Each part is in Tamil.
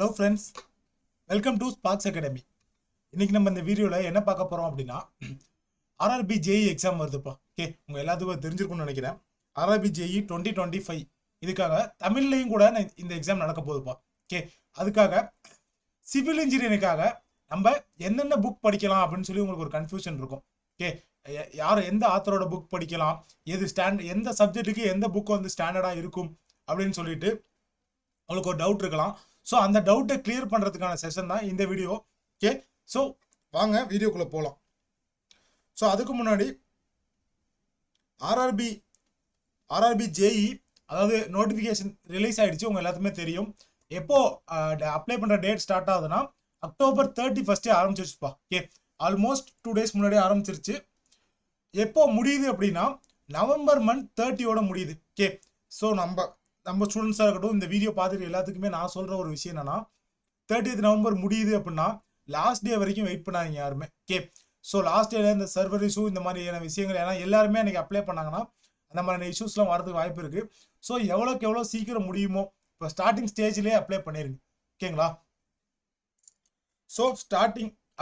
Hello friends, welcome to Sparks Academy. இன்னைக்கு நம்ம இந்த வீடியோல என்ன பார்க்க போறோம் அப்படின்னா ஆர்ஆர்பி ஜேஇ எக்ஸாம் வருதுப்பா. ஓகே, உங்க எல்லாத்துக்கும் தெரிஞ்சிருக்கும்னு நினைக்கிறேன். ஆர்ஆர்பி ஜேஇ 2025 இதுக்காக தமிழ்லையும் கூட இந்த எக்ஸாம் நடக்க போகுதுப்பா. ஓகே, அதுக்காக சிவில் இன்ஜினியரிங்காக நம்ம என்னென்ன புக் படிக்கலாம் அப்படின்னு சொல்லி உங்களுக்கு ஒரு கன்ஃபியூஷன் இருக்கும். ஓகே, யார் எந்த ஆத்தரோட புக் படிக்கலாம், எந்த சப்ஜெக்ட்டுக்கு எந்த புக் வந்து ஸ்டாண்டர்டாக இருக்கும் அப்படின்னு சொல்லிட்டு உங்களுக்கு ஒரு டவுட் இருக்கலாம். ஸோ அந்த டவுட்டை கிளியர் பண்ணுறதுக்கான செஷன் தான் இந்த வீடியோ. ஓகே, ஸோ வாங்க வீடியோக்குள்ளே போகலாம். ஸோ அதுக்கு முன்னாடி ஆர்ஆர்பி ஜேஇ அதாவது நோட்டிஃபிகேஷன் ரிலீஸ் ஆகிடுச்சு, உங்கள் எல்லாத்துக்குமே தெரியும். எப்போ அப்ளை பண்ணுற டேட் ஸ்டார்ட் ஆகுதுன்னா October 31 ஆரம்பிச்சிருச்சுப்பா. ஓகே, ஆல்மோஸ்ட் 2 days முன்னாடி ஆரம்பிச்சிருச்சு. எப்போ முடியுது அப்படின்னா November month 30 முடியுது. ஓகே, ஸோ நம்ம ஸ்டூடெண்ட்ஸாக இருக்கட்டும், இந்த வீடியோ பார்த்துட்டு எல்லாத்துக்குமே நான் சொல்கிற ஒரு விஷயம் என்னன்னா 30th November முடியுது அப்படின்னா லாஸ்ட் டே வரைக்கும் வெயிட் பண்ணாதீங்க யாருமே. ஓகே, ஸோ லாஸ்ட் டேல இந்த சர்வர் இஷ்யூ இந்த மாதிரியான விஷயங்கள் ஏன்னா எல்லாருமே அன்றைக்கி அப்ளை பண்ணாங்கன்னா அந்த மாதிரியான இஷ்யூஸ்லாம் வரதுக்கு வாய்ப்பு இருக்குது. ஸோ எவ்வளோக்கு எவ்வளோ சீக்கிரம் முடியுமோ இப்போ ஸ்டார்டிங் ஸ்டேஜ்லேயே அப்ளை பண்ணிடுங்க. ஓகேங்களா? ஸோ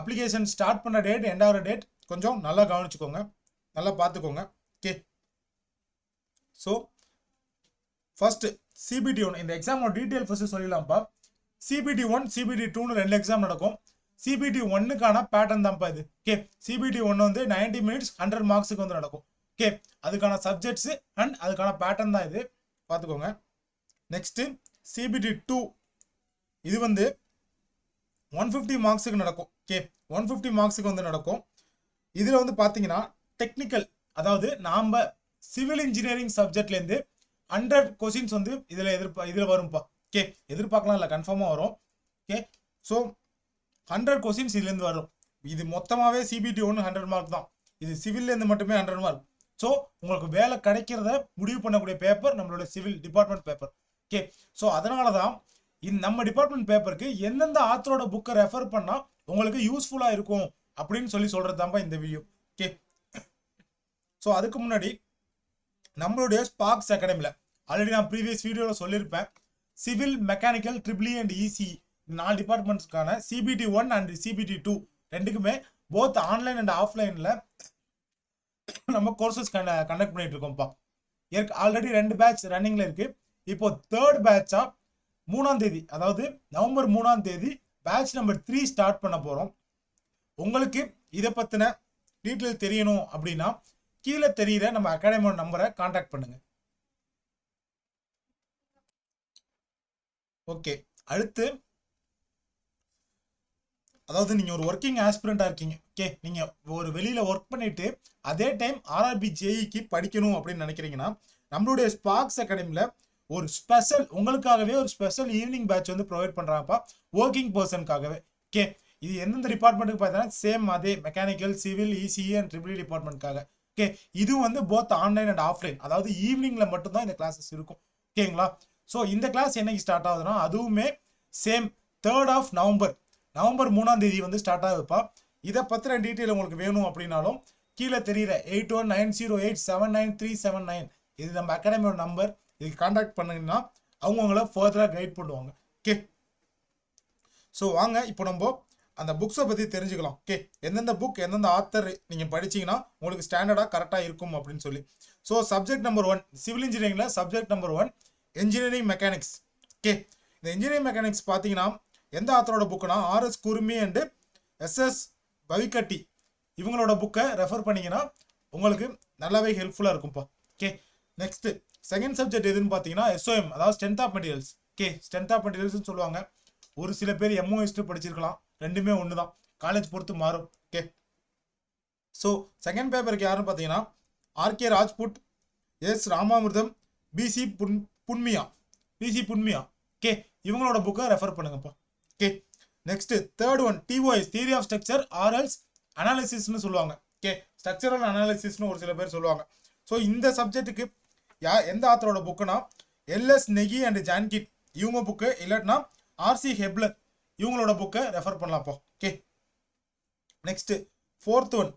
அப்ளிகேஷன் ஸ்டார்ட் பண்ண டேட் எண்ட் ஆகிற டேட் கொஞ்சம் நல்லா கவனிச்சுக்கோங்க, நல்லா பார்த்துக்கோங்க. ஓகே, ஸோ ஃபர்ஸ்ட் சிபிடி 1 இந்த எக்ஸாமோட டீட்டெயில் ஃபர்ஸ்ட் சொல்லிடலாம்ப்பா. சிபிடி 1 சிபிடி 2னு 2 எக்ஸாம் நடக்கும். சிபிடி 1க்கான பேட்டர்ன் தான்ப்பா இது. ஓகே, சிபிடி 1 வந்து 90 minutes 100 marksக்கு வந்து நடக்கும். ஓகே, அதுக்கான சப்ஜெக்ட்ஸ் அண்ட் அதுக்கான பேட்டர்ன் தான் இது, பார்த்துக்கோங்க. நெக்ஸ்ட் சிபிடி 2 இது வந்து 150 marksக்கு நடக்கும். ஓகே, 150 marksக்கு வந்து நடக்கும். இதில் வந்து பார்த்தீங்கன்னா டெக்னிக்கல், அதாவது நாம் சிவில் இன்ஜினியரிங் சப்ஜெக்ட்லேருந்து 100 கொஸ்டின்ஸ் வந்து இதில் வரும்ப்பா. ஓகே, எதிர்பார்க்கலாம் இல்லை, கன்ஃபார்மாக வரும். ஓகே, ஸோ 100 கொஸ்டின்ஸ் இதுலேருந்து வரும். இது மொத்தமாகவே சிபிடி 1 100 மார்க் தான். இது சிவில்லேருந்து மட்டுமே 100 மார்க். ஸோ உங்களுக்கு வேலை கிடைக்கிறத முடிவு பண்ணக்கூடிய பேப்பர் நம்மளோட civil department paper. Okay, so அதனால தான் நம்ம டிபார்ட்மெண்ட் பேப்பருக்கு எந்தெந்த ஆத்தரோட புக்கை ரெஃபர் பண்ணால் உங்களுக்கு யூஸ்ஃபுல்லாக இருக்கும் அப்படின்னு சொல்கிறது தான்ப்பா இந்த வீடியோ. ஓகே, ஸோ அதுக்கு முன்னாடி நம்மளுடைய ஸ்பார்க்ஸ் அகாடமியில் ஆல்ரெடி நான் ப்ரீவியஸ் வீடியோவில் சொல்லியிருப்பேன். Civil, mechanical, triple E and EC 4 டிபார்ட்மெண்ட்ஸ்க்கான சிபிடி 1 அண்ட் சிபிடி 2 ரெண்டுக்குமே போத் ஆன்லைன் அண்ட் ஆஃப்லைனில் நம்ம கோர்சஸ் கண்டக்ட் பண்ணிட்டு இருக்கோம்ப்பா. ஆல்ரெடி 2 பேட்ச் ரன்னிங்கில் இருக்குது. இப்போ 3rd பேட்சாக 3ஆம் தேதி, அதாவது November 3ஆம் தேதி பேட்ச் நம்பர் 3 ஸ்டார்ட் பண்ண போகிறோம். உங்களுக்கு இதை பற்றின டீட்டெயில் தெரியணும் அப்படின்னா கீழே தெரியுற நம்ம அகாடமியோட நம்பரை கான்டாக்ட் பண்ணுங்க. ஓகே, அடுத்து அதாவது நீங்கள் ஒரு ஒர்க்கிங் ஆஸ்பிரண்டாக இருக்கீங்க. ஓகே, நீங்கள் ஒரு வெளியில் ஒர்க் பண்ணிட்டு அதே டைம் ஆர்ஆர்பி ஜேஇக்கு படிக்கணும் அப்படின்னு நினைக்கிறீங்கன்னா நம்மளுடைய ஸ்பார்க்ஸ் அகாடமியில் ஒரு ஸ்பெஷல் உங்களுக்காகவே ஒரு ஸ்பெஷல் ஈவினிங் பேட்ச் வந்து ப்ரொவைட் பண்ணுறாங்கப்பா, ஒர்க்கிங் பர்சனுக்காகவே. ஓகே, இது எந்தெந்த டிபார்ட்மெண்ட்டுக்கு பார்த்தீங்கன்னா சேம் அதே mechanical, civil, ECE and triple E டிபார்ட்மெண்ட்காக. ஓகே, இது வந்து போத் ஆன்லைன் அண்ட் ஆஃப்லைன், அதாவது ஈவினிங்கில் மட்டும்தான் இந்த கிளாஸஸ் இருக்கும். ஓகேங்களா? ஸோ இந்த கிளாஸ் என்னைக்கு ஸ்டார்ட் ஆகுதுன்னா அதுவுமே சேம் 3rd November 3ஆம் தேதி வந்து ஸ்டார்ட் ஆகுதுப்பா. இதை பற்றின டீட்டெயில் உங்களுக்கு வேணும் அப்படின்னாலும் கீழே தெரியுற 8190879379 இது நம்ம அகாடமியோட நம்பர். இதுக்கு கான்டாக்ட் பண்ணிங்கன்னா அவங்க உங்களை ஃபர்தராக கைட் பண்ணுவாங்க. ஓகே, ஸோ வாங்க இப்போ நம்ம அந்த புக்ஸை பற்றி தெரிஞ்சுக்கலாம். ஓகே, எந்தெந்த புக் எந்தெந்த ஆத்தர் நீங்கள் படிச்சிங்கன்னா உங்களுக்கு ஸ்டாண்டர்டாக கரெக்டாக இருக்கும் அப்படின்னு சொல்லி. ஸோ சப்ஜெக்ட் நம்பர் 1 சிவில் இன்ஜினியரிங்கில் subject number 1 engineering mechanics. Okay, இந்த இன்ஜினியரிங் மெக்கானிக்ஸ் பார்த்தீங்கன்னா எந்த ஆத்தரோட புக்குனா RS Khurmi and SS Bhavikatti இவங்களோட புக்கை ரெஃபர் பண்ணிங்கன்னா உங்களுக்கு நல்லாவே ஹெல்ப்ஃபுல்லாக இருக்கும்ப்பா. ஓகே, நெக்ஸ்ட்டு செகண்ட் சப்ஜெக்ட் எதுன்னு பார்த்தீங்கன்னா SOM, அதாவது strength of materials. Okay, strength of மெட்டீரியல்ஸ்னு சொல்லுவாங்க. ஒரு சில பேர் MOS படிச்சிருக்கலாம், ரெண்டுமே ஒன்று தான், காலேஜ் பொறுத்து மாறும். ஓகே, ஸோ செகண்ட் பேப்பருக்கு யாருன்னு பார்த்தீங்கன்னா RK Rajput, S Ramamrutham, BC Punmia. Okay, இவங்களோட புக்கை ரெஃபர் பண்ணுங்கப்பா. Okay, next third one TOS theory of structure or else அனாலிசிஸ்னு சொல்லுவாங்க. ஓகே, ஸ்ட்ரக்சரல் அனாலிசிஸ்னு ஒரு சில பேர் சொல்லுவாங்க. ஸோ இந்த சப்ஜெக்ட்டுக்கு எந்த ஆத்தரோட புக்குனா LS நெகி அண்ட் ஜான்கிட் இவங்க புக்கு, இல்லாட்டினா RC ஹெப்லர் இவங்களோட புக்கை ரெஃபர் பண்ணலாம்ப்பா. Okay, next 4th one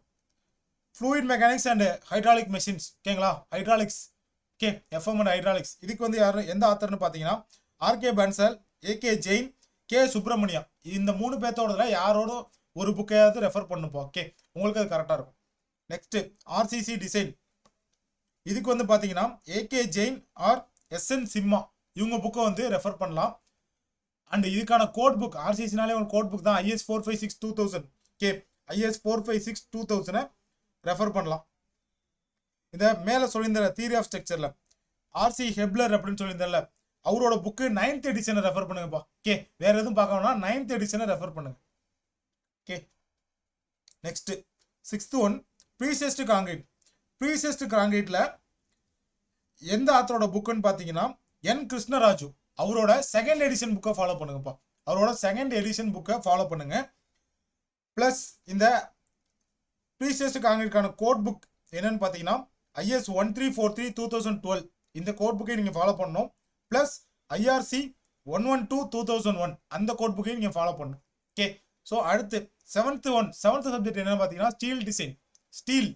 fluid mechanics and hydraulic machines. ஓகேங்களா, hydraulics. Okay, FM and hydraulics இதுக்கு வந்து யார் எந்த ஆத்தர்னு பார்த்தீங்கன்னா RK Bansal, AK Jain, K Subramanya. இந்த 3 பேர்த்தோட யாரோட ஒரு புக்கையாவது ரெஃபர் பண்ணுப்பா. ஓகே, உங்களுக்கு அது கரெக்டாக இருக்கும். Next RCC design. இதுக்கு வந்து பார்த்தீங்கன்னா AK Jain or SN Sinha இவங்க புக்கை வந்து ரெஃபர் பண்ணலாம். அண்ட் இதுக்கான கோட் புக் ஆர்சிசினாலே ஒரு கோட் புக் தான் ஐஎஸ் 456 2000. ஓகே, ஐஎஸ் 456 2000 ரெஃபர் பண்ணலாம். இந்த மேலே சொல்லியிருந்த தியரி ஆஃப் ஸ்ட்ரக்சரில் ஆர்சி ஹெப்லர் அப்படின்னு சொல்லியிருந்தால அவரோட புக்கு 9th எடிஷனை ரெஃபர் பண்ணுங்கப்பா. ஓகே, வேற எதுவும் பார்க்கணும்னா 9th எடிஷனை ரெஃபர் பண்ணுங்க. Okay, next 6th one prestressed concrete. Prestressed காங்கிரீட்ல எந்த ஆத்தரோட புக்குன்னு பார்த்தீங்கன்னா என் கிருஷ்ணராஜு அவரோட 2nd எடிஷன் புக்கை ஃபாலோ பண்ணுங்கப்பா. அவரோட 2nd எடிஷன் புக்கை ஃபாலோ பண்ணுங்க. பிளஸ் இந்த ப்ரீசெஸ்ட் காங்கிரீட்கான கோட் புக் என்னன்னு பார்த்தீங்கன்னா ஐஎஸ் 1343 2012 இந்த கோட் புக்கை நீங்கள் ஃபாலோ பண்ணணும். பிளஸ் ஐஆர்சி 112 2001 அந்த கோட் புக்கையும் நீங்கள் ஃபாலோ பண்ணணும். ஓகே, ஸோ அடுத்து 7th சப்ஜெக்ட் என்னன்னு பார்த்தீங்கன்னா ஸ்டீல் டிசைன். ஸ்டீல்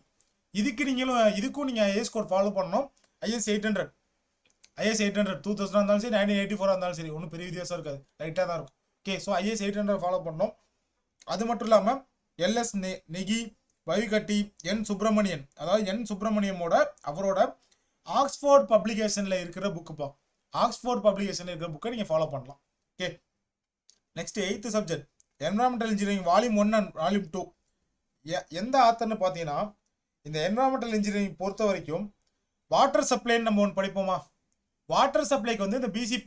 இதுக்கும் நீங்கள் ஐஎஸ் கோட் ஃபாலோ பண்ணணும். ஐஎஸ் 800 2000 இருந்தாலும் சரி 1984 இருந்தாலும் சரி ஒன்றும் பெரிய வித்தியாசம் இருக்காது, லைட்டாக தான் இருக்கும். ஓகே, ஸோ ஐஎஸ் 800 ஃபாலோ பண்ணணும். அது மட்டும் இல்லாமல் எல்எஸ் நெகி வைகட்டி என் சுப்பிரமணியன், அதாவது என் சுப்பிரமணியமோட அவரோட ஆக்ஸ்போர்ட் பப்ளிகேஷனில் இருக்கிற புக்குப்பா. ஆக்ஸ்போர்ட் பப்ளிகேஷனில் இருக்கிற புக்கை நீங்கள் ஃபாலோ பண்ணலாம். Okay, next 8th subject environmental engineering volume 1 and volume 2. எந்த ஆத்தர்னு பார்த்தீங்கன்னா இந்த என்வரான்மெண்டல் இன்ஜினியரிங் பொறுத்த வரைக்கும் வாட்டர் சப்ளைன்னு நம்ம ஒன்று படிப்போமா. வாட்டர் சப்ளைக்கு வந்து இந்த பிசி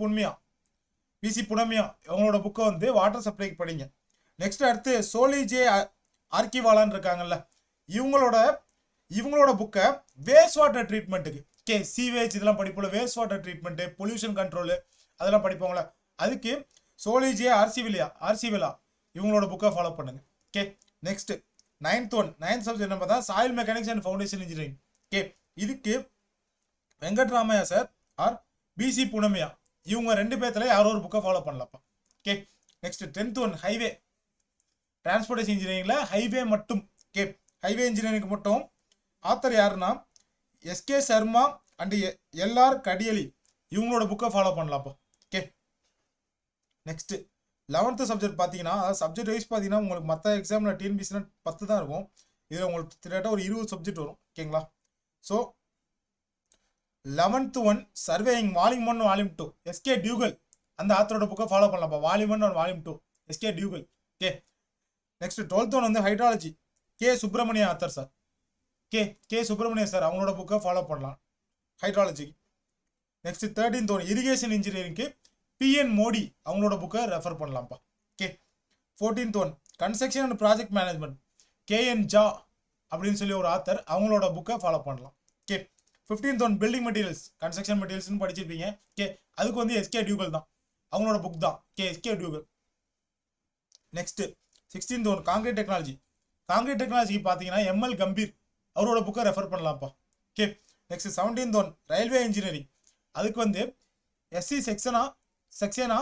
புனமியா அவங்களோட புக்கை வந்து வாட்டர் சப்ளைக்கு படிங்க. நெக்ஸ்ட் அடுத்து சோலிஜே ஆர்கிவாலான்னு இருக்காங்கல்ல இவங்களோட புக்கை வேஸ்ட் வாட்டர் ட்ரீட்மெண்ட்டுக்கு. ஓகே, சீவேஜ் இதெல்லாம் படிப்போம்ல, waste water treatment, pollution control அதெல்லாம் படிப்போங்களா, அதுக்கு சோலிஜே ஆர்சிவிலா இவங்களோட புக்கை ஃபாலோ பண்ணுங்க. ஓகே, நெக்ஸ்ட் 9th சப்ஜெக்ட் என்ன பார்த்தா soil mechanics and foundation engineering. Okay, இதுக்கு Venkatramaiah sir or BC Punmia இவங்க 2 பேர்த்துல யாரோ ஒரு புக்கை ஃபாலோ பண்ணலாம்ப்பா. Okay, next 10th highway transportation இன்ஜினியரிங்ல ஹைவே மட்டும். ஓகே, ஹைவே இன்ஜினியரிங் மட்டும் ஆத்தர் யாருன்னா SK Sharma and LR Kadiyali இவங்களோட புக்கை ஃபாலோ பண்ணலாம்ப்பா. ஓகே, நெக்ஸ்ட் 11th சப்ஜெக்ட் பார்த்தீங்கன்னா சப்ஜெக்ட் வைஸ் பார்த்தீங்கன்னா உங்களுக்கு மற்ற எக்ஸாமில் டிஎன்பிசினா 10 தான் இருக்கும். இதில் உங்களுக்கு கிட்டத்தட்ட ஒரு 20 சப்ஜெக்ட் வரும். ஓகேங்களா, so 11th surveying volume 1 volume 2 SK Duggal அந்த ஆத்தரோட புக்கை ஃபாலோ பண்ணலாம்ப்பா. Volume 1 volume 2 SK Duggal. Okay, next 12th வந்து hydrology K Subramanya author sir. K Subramanya sir அவங்களோட புக்கை ஃபாலோ பண்ணலாம் ஹைட்ராலஜி. நெக்ஸ்ட் 13th இரிகேஷன் இன்ஜினியரிங்க்கு பிஎன் மோடி அவங்களோட புக்கை ரெஃபர் பண்ணலாம்ப்பா. Okay, 14th construction and project management KN Jha அப்படின்னு சொல்லி ஒரு ஆத்தர் அவங்களோட புக்கை ஃபாலோ பண்ணலாம். Okay, 15th building materials construction மெட்டீரியல்ஸ்னு படிச்சிருப்பீங்க. ஓகே, அதுக்கு வந்து எஸ்கே டியூகல் தான் அவங்களோட புக் தான். Okay, SK Duggal. Next 16th concrete டெக்னாலஜிக்கு பார்த்தீங்கன்னா எம்எல் கம்பீர் அவரோட புக்கை ரெஃபர் பண்ணலாம்ப்பா. Okay, next 17th railway engineering அதுக்கு வந்து SC Saxena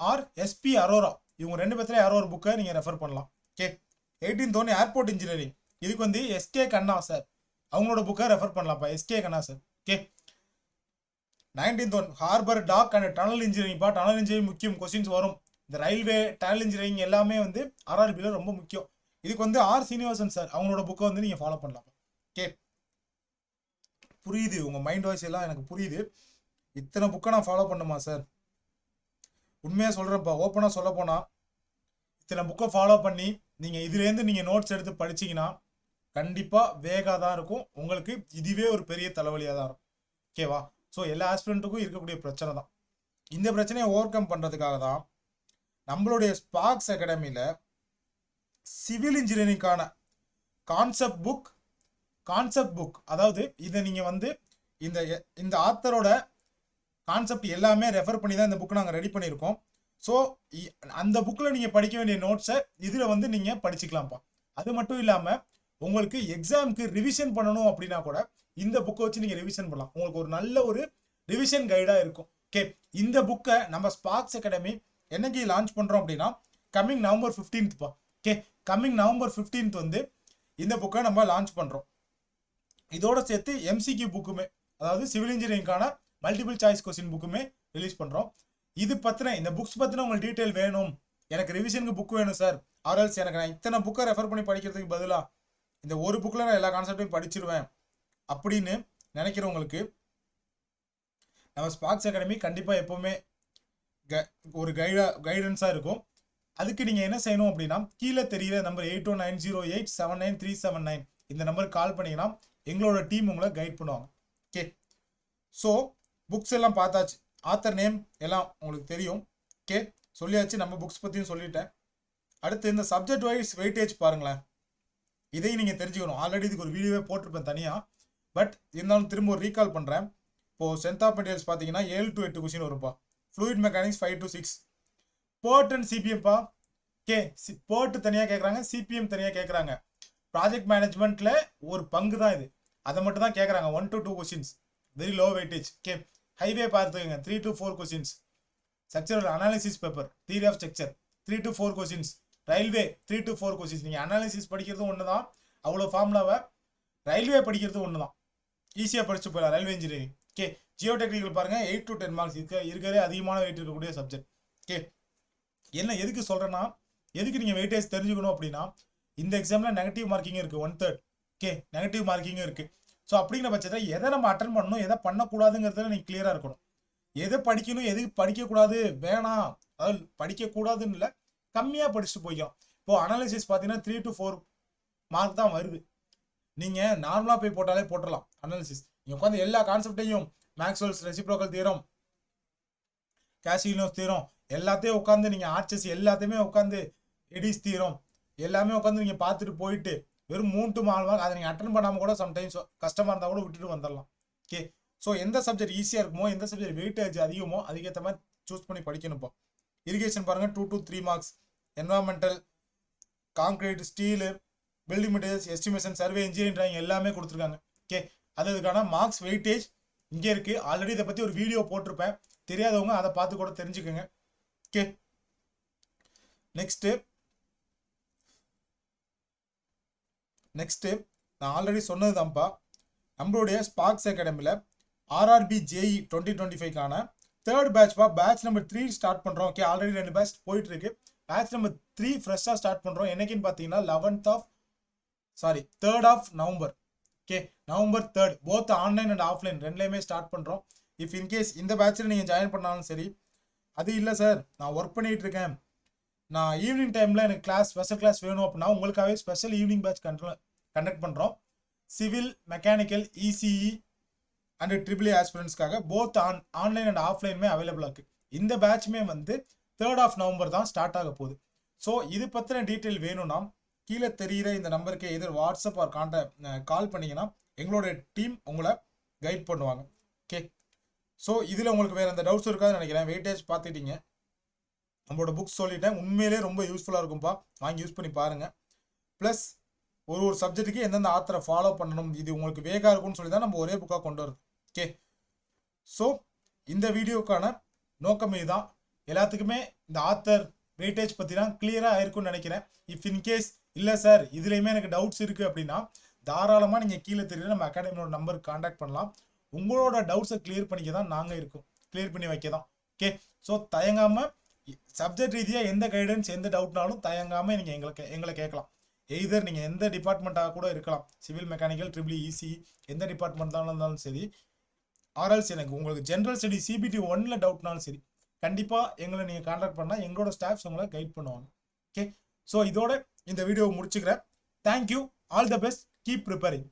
or SP Arora இவங்க 2 பேர்த்துல யாரோ ஒரு புக்கை நீங்கள் ரெஃபர் பண்ணலாம். ஓகே, 18th ஏர்போர்ட் இன்ஜினியரிங் இதுக்கு வந்து எஸ்கே கண்ணா சார் அவங்களோட புக்கை ரெஃபர் பண்ணலாம்ப்பா. SK Khanna sir. Okay, 19th harbour dock and tunnel இன்ஜினியரிங்ப்பா. டனல் இன்ஜினியரிங் முக்கியம், கொஸ்டின்ஸ் வரும். இந்த ரயில்வே டனல் இன்ஜினியரிங் எல்லாமே வந்து ஆர்ஆர்பியில் ரொம்ப முக்கியம். இதுக்கு வந்து ஆர் சீனிவாசன் சார் அவங்களோட புக்கை வந்து நீங்கள் ஃபாலோ பண்ணலாம். ஓகே, புரியுது உங்கள் மைண்ட் வாய்ஸ் எல்லாம் எனக்கு புரியுது. இத்தனை புக்கை நான் ஃபாலோ பண்ணுமா சார்? உண்மையாக சொல்கிறேன்ப்பா, ஓப்பனாக சொல்ல போனால் இத்தனை புக்கை ஃபாலோ பண்ணி நீங்கள் இதுலேருந்து நீங்கள் நோட்ஸ் எடுத்து படிச்சிங்கன்னா கண்டிப்பாக வேகாக தான் இருக்கும். உங்களுக்கு இதுவே ஒரு பெரிய தலைவலியாக தான் இருக்கும். ஓகேவா? ஸோ எல்லா ஆஸ்பிரண்ட்டுக்கும் இருக்கக்கூடிய பிரச்சனை தான். இந்த பிரச்சனையை ஓவர் கம் பண்ணுறதுக்காக தான் நம்மளுடைய ஸ்பார்க்ஸ் அகாடமியில் சிவில் இன்ஜினியரிங்கான கான்செப்ட் புக் அதாவது இதை நீங்கள் வந்து இந்த ஆத்தரோட கான்செப்ட் எல்லாமே ரெஃபர் பண்ணி தான் இந்த புக் நாங்கள் ரெடி பண்ணியிருக்கோம். ஸோ அந்த புக்கில் நீங்கள் படிக்க வேண்டிய நோட்ஸை இதில் வந்து நீங்கள் படிச்சுக்கலாம்ப்பா. அது மட்டும் இல்லாமல் உங்களுக்கு எக்ஸாமுக்கு ரிவிஷன் பண்ணணும் அப்படின்னா கூட இந்த புக்கை வச்சு நீங்கள் ரிவிஷன் பண்ணலாம். உங்களுக்கு ஒரு நல்ல ஒரு ரிவிஷன் கைடாக இருக்கும். ஓகே, இந்த புக்கை நம்ம ஸ்பார்க்ஸ் அகாடமி என்னைக்கு லான்ச் பண்ணுறோம் அப்படின்னா coming November 15th. Okay, coming November 15th வந்து இந்த புக்கை நம்ம லான்ச் பண்ணுறோம். இதோட சேர்த்து எம்சிக்யூ புக்குமே, அதாவது சிவில் இன்ஜினியரிங்கான மல்டிபிள் சாய்ஸ் கொஸ்டின் புக்குமே ரிலீஸ் பண்ணுறோம். இது பற்றின இந்த புக்ஸ் பற்றின உங்களுக்கு டீட்டெயில் வேணும், எனக்கு ரிவிஷனுக்கு புக் வேணும் சார், ஆர்எல்ஸ் எனக்கு நான் இத்தனை புக்கை ரெஃபர் பண்ணி படிக்கிறதுக்கு பதிலாக இந்த ஒரு புக்கில் நான் எல்லா கான்செப்டையும் படிச்சிருவேன் அப்படின்னு நினைக்கிறவங்களுக்கு நம்ம ஸ்பார்க்ஸ் அகாடமி கண்டிப்பாக எப்போவுமே ஒரு கைடன்ஸாக இருக்கும். அதுக்கு நீங்கள் என்ன செய்யணும் அப்படின்னா கீழே தெரிகிற நம்பர் 8290879379 இந்த நம்பருக்கு கால் பண்ணிங்கன்னா எங்களோட டீம் உங்களை கைட் பண்ணுவாங்க. ஓகே, ஸோ புக்ஸ் எல்லாம் பார்த்தாச்சு, ஆத்தர் நேம் எல்லாம் உங்களுக்கு தெரியும். ஓகே, சொல்லியாச்சு, நம்ம புக்ஸ் பற்றியும் சொல்லிட்டேன். அடுத்து இந்த சப்ஜெக்ட் வைஸ் வெயிட்டேஜ் பாருங்களேன், இதையும் நீங்கள் தெரிஞ்சுக்கணும். ஆல்ரெடி இதுக்கு ஒரு வீடியோவே போட்டிருப்பேன் தனியாக, பட் இருந்தாலும் திரும்ப ஒரு ரீகால் பண்ணுறேன். இப்போது ஸ்ட்ரென்த் ஆஃப் மெட்டீரியல்ஸ் பார்த்தீங்கன்னா 7 to 8 கொஸ்டின் வரும்ப்பா. Fluid mechanics 5 to 6. PERT and சிபிஎம்ப்பா. ஓகே, PERT தனியாக கேட்குறாங்க, சிபிஎம் தனியாக கேட்குறாங்க. ப்ராஜெக்ட் மேனேஜ்மெண்ட்டில் ஒரு பங்கு தான் இது, அதை மட்டும் தான் கேட்குறாங்க. 1 to 2 questions, very low weightage. Okay, highway பார்த்துக்கோங்க 3 to 4 questions. Structural analysis paper, theory of structure 3 to 4 questions. Railway 3 to 4 questions. நீங்கள் அனாலிசிஸ் படிக்கிறதும் ஒன்று தான், அவ்வளோ ஃபார்முலாவை. ரயில்வே படிக்கிறது ஒன்று தான், ஈஸியாக படிச்சு போயிடலாம் railway engineering. Okay, Jio technical பாருங்கள் 8 to 10 மார்க்ஸ் இருக்கிறதே அதிகமான வெயிட் இருக்கக்கூடிய சப்ஜெக்ட். ஓகே, என்ன எதுக்கு சொல்கிறேன்னா, எதுக்கு நீங்கள் வெயிட்டேஜ் தெரிஞ்சுக்கணும் அப்படின்னா இந்த எக்ஸாமில் நெகட்டிவ் மார்க்கிங் இருக்குது 1/3. ஓகே, நெகட்டிவ் மார்க்கிங்கும் இருக்குது. ஸோ அப்படிங்கிற பட்சத்தில் எதை நம்ம அட்டன் பண்ணணும், எதை பண்ணக்கூடாதுங்கிறதுல நீங்கள் கிளியராக இருக்கணும். எதை படிக்கணும், எது படிக்கக்கூடாது வேணாம், அதாவது படிக்கக்கூடாதுன்னு இல்லை, கம்மியாக படிச்சுட்டு போய்க்கலாம். இப்போது அனாலிசிஸ் பார்த்தீங்கன்னா 3 to 4 மார்க் தான் வருது. நீங்கள் நார்மலாக போய் போட்டாலே போட்டுடலாம் அனாலிசிஸ். நீங்கள் உட்காந்து எல்லா கான்செப்டையும் மேக்ஸ்வெல்ஸ் ரெசிப்ரோக்கல் தியரம், காசிலினோஸ் தியரம் எல்லாத்தையும் உட்காந்து நீங்கள் ஆர்ச்சஸ் எல்லாத்தையுமே உட்காந்து எடிஸ் தியரம் எல்லாமே உட்காந்து நீங்கள் பார்த்துட்டு போயிட்டு வெறும் 3 to 4 மார்க் அதை நீங்கள் அட்டன் பண்ணாமல் கூட சம்டைம்ஸ் கஷ்டமாக இருந்தால் கூட விட்டுட்டு வந்துடலாம். ஓகே, ஸோ எந்த சப்ஜெக்ட் ஈஸியாக இருக்குமோ, எந்த சப்ஜெக்ட் வெயிட்டேஜ் அதிகமோ அதுக்கேற்ற மாதிரி சூஸ் பண்ணி படிக்கணும்ப்பா. இரிகேஷன் பாருங்கள் 2 to 3 marks. Environmental, concrete, steel, building materials, estimation, survey, engineering drawing எல்லாமே கொடுத்துருக்காங்க. ஓகே, அதுக்கான மார்க்ஸ் வெயிட்டேஜ் இங்கே இருக்குது. ஆல்ரெடி இதை பற்றி ஒரு வீடியோ போட்டிருப்பேன், தெரியாதவங்க அதை பார்த்து கூட தெரிஞ்சுக்கோங்க. ஓகே, நெக்ஸ்ட்டு நான் ஆல்ரெடி சொன்னது தான்ப்பா, நம்மளுடைய ஸ்பார்க்ஸ் அகாடமியில் ஆர்ஆர்பி ஜேஇ 2025க்கான 3rd பேட்ச்ப்பா. பேட்ச் நம்பர் 3 ஸ்டார்ட் பண்ணுறோம். ஓகே, ஆல்ரெடி 2 பேட்ச் போயிட்டுருக்கு. பேட்ச் நம்பர் 3 ஃப்ரெஷ்ஷாக ஸ்டார்ட் பண்ணுறோம். என்னைக்குன்னு பார்த்தீங்கன்னா 3rd of November. ஓகே, November 3rd, போத் ஆன்லைன் அண்ட் ஆஃப்லைன் ரெண்டுலேயுமே ஸ்டார்ட் பண்ணுறோம். இஃப் இன்கேஸ் இந்த பேட்சில் நீங்கள் ஜாயின் பண்ணாலும் சரி, அது இல்லை சார் நான் ஒர்க் பண்ணிகிட்டு இருக்கேன், நான் ஈவினிங் டைமில் எனக்கு ஸ்பெஷல் கிளாஸ் வேணும் அப்படின்னா உங்களுக்காகவே ஸ்பெஷல் ஈவினிங் பேட்ச் கண்டக்ட் பண்ணுறோம். Civil, mechanical, ECE and triple E ஆஸ்பிரண்ட்ஸ்க்காக போத் ஆன்லைன் அண்ட் ஆஃப்லைனுமே அவைலபிளாக இருக்குது. இந்த பேட்சுமே வந்து 3rd of November தான் ஸ்டார்ட் ஆக போகுது. ஸோ இது பற்றின டீட்டெயில் வேணும்னா கீழே தெரிகிற இந்த நம்பருக்கு எதிர் வாட்ஸ்அப் ஆர் கால் பண்ணிங்கன்னா எங்களோட டீம் உங்களை கைட் பண்ணுவாங்க. ஓகே, ஸோ இதில் உங்களுக்கு வேறு எந்த டவுட்ஸ் இருக்காதுன்னு நினைக்கிறேன். வெயிட்டேஜ் பார்த்துட்டீங்க, நம்மளோட புக்ஸ் சொல்லிட்டேன். உண்மையிலே ரொம்ப யூஸ்ஃபுல்லாக இருக்கும்ப்பா, வாங்கி யூஸ் பண்ணி பாருங்கள். ப்ளஸ் ஒரு சப்ஜெக்ட்டுக்கு எந்தெந்த ஆத்தரை ஃபாலோ பண்ணணும், இது உங்களுக்கு வேகாக இருக்கும்னு சொல்லி தான் நம்ம ஒரே புக்காக கொண்டு வருது. ஓகே, ஸோ இந்த வீடியோக்கான நோக்கம் இதுதான். எல்லாத்துக்குமே இந்த ஆத்தர் வெயிட்டேஜ் பற்றி தான் கிளியராக இருக்கும்னு நினைக்கிறேன். இஃப் இன்கேஸ் இல்லை சார் இதுலேயுமே எனக்கு டவுட்ஸ் இருக்குது அப்படின்னா தாராளமாக நீங்கள் கீழே தெரியுற நம்ம அகாடமியோட நம்பருக்கு காண்டாக்ட் பண்ணலாம். உங்களோட டவுட்ஸை கிளியர் பண்ணிக்க தான் நாங்கள் இருக்கோம், கிளியர் பண்ணி வைக்க தான். ஓகே, ஸோ தயங்காமல் சப்ஜெக்ட் ரீதியாக எந்த கைடன்ஸ் எந்த டவுட்னாலும் தயங்காமல் நீங்கள் எங்களை கேட்கலாம். எய்தர் நீங்கள் எந்த டிபார்ட்மெண்ட்டாக கூட இருக்கலாம், சிவில், மெக்கானிக்கல், ட்ரிபிள் இசி எந்த டிபார்ட்மெண்ட் தான் இருந்தாலும் சரி. ஆர்எல்ஸ் எனக்கு உங்களுக்கு ஜென்ரல் ஸ்டடி CBT 1ல் டவுட்னாலும் சரி, கண்டிப்பாக எங்களை நீங்கள் கான்டாக்ட் பண்ணால் எங்களோட ஸ்டாஃப்ஸ் உங்களை கைட் பண்ணுவாங்க. ஓகே, ஸோ இதோட இந்த வீடியோவை முடிச்சுக்கிறேன். Thank you, all the best, keep preparing.